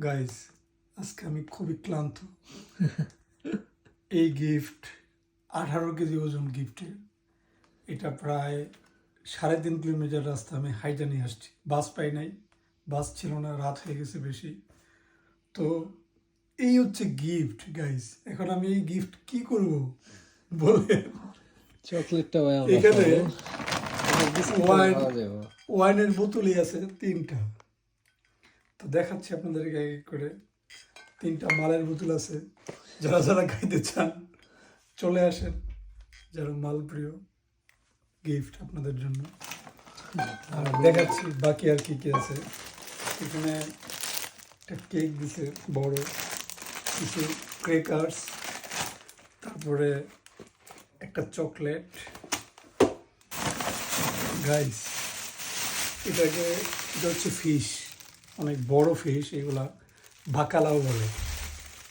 Guys, আজকে আমি খুবই ক্লান্ত। এই গিফট 18 কেজি ওজন গিফটের। এটা প্রায় 3.5 কিলোমিটার রাস্তা আমি হাইটা নিয়ে আসছি। বাস পাই নাই, বাস ছিল না, রাত হয়ে গেছে বেশি। তো এই হচ্ছে গিফট গাইস। এখন আমি এই গিফট কি করব বলে চকলেটটা ভাই আমরা এখানে খাবো। ওয়াইন খাওয়া যাবে। ওয়াইনের বোতলই আছে 3টা। তো দেখাচ্ছি আপনাদেরকে এক এক করে। 3টা মালের বোতল আছে। যারা যারা খাইতে চান চলে আসেন, যারা মাল প্রিয়। গিফট আপনাদের জন্য। আর দেখাচ্ছি বাকি আর কি কি আছে। এখানে একটা কেক দিছে বড়, কিছু ক্রেকার্স, তারপরে একটা চকলেট। গাইস, এটা হচ্ছে ফিশ, অনেক বড় ফিশ। এগুলা বাকালাও বলে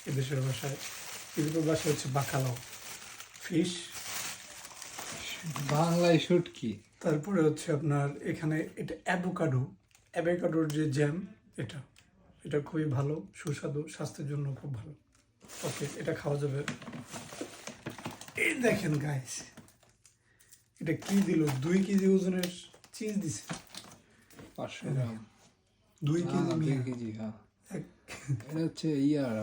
এদেশের ভাষায়, এদের ভাষায় হচ্ছে বাকালাও ফিশ। বাংলায় শুটকি। তারপরে হচ্ছে আপনার এখানে এটা অ্যাভোকাডোর যে জ্যাম, এটা এটা খুবই ভালো, সুস্বাদু, স্বাস্থ্যের জন্য খুব ভালো। ওকে, এটা খাওয়া যাবে। এই দেখেন গাইস, এটা কি দিল? 2 কেজি ওজনের চিজ দিছে। 500 গ্রাম। 2 কেজি 2 কেজি, হ্যাঁ। এটা হচ্ছে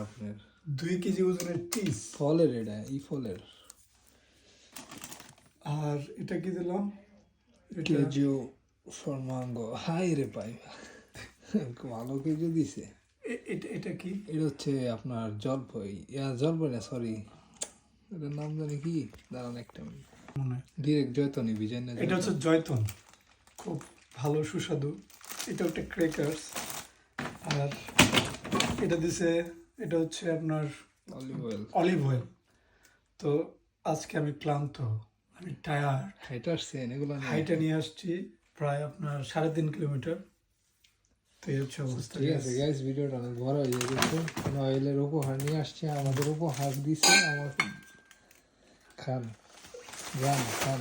আপনার 2 কেজি ওজনের চিজ। ফলের, এটা ফলের। আর এটা কি দিলাম? কেজু ফর ম্যাঙ্গো। হাই রে ভাই, ভালো কেজু দিছে। এটা কি? এটা হচ্ছে আপনার জলপাই না, সরি, এটার নাম জানি কি, দাঁড়ান একটা মিনিট। মনে ডিরেক্ট জয়তনি বিজয় না। এটা হচ্ছে জয়তন, খুব ভালো সুস্বাদু। এটা একটা ক্রেকার্স। আর এটা দিছে, এটা হচ্ছে আপনার অলিভ অয়েল। অয়েল। তো আজকে আমি ক্লান্ত, আমি টায়ার্ড। হাইটার সেন এগুলো হাইটা নিয়ে আসছি প্রায় আপনার 3.5 কিলোমিটার। তো এই হচ্ছে অবস্থা। ঠিক আছে গাইস, ভিডিওটা অনেক বড় হয়ে গেছে। নয়েলের উপহার নিয়ে আসছে, আমাদের উপহার দিছে। আমার খান খান।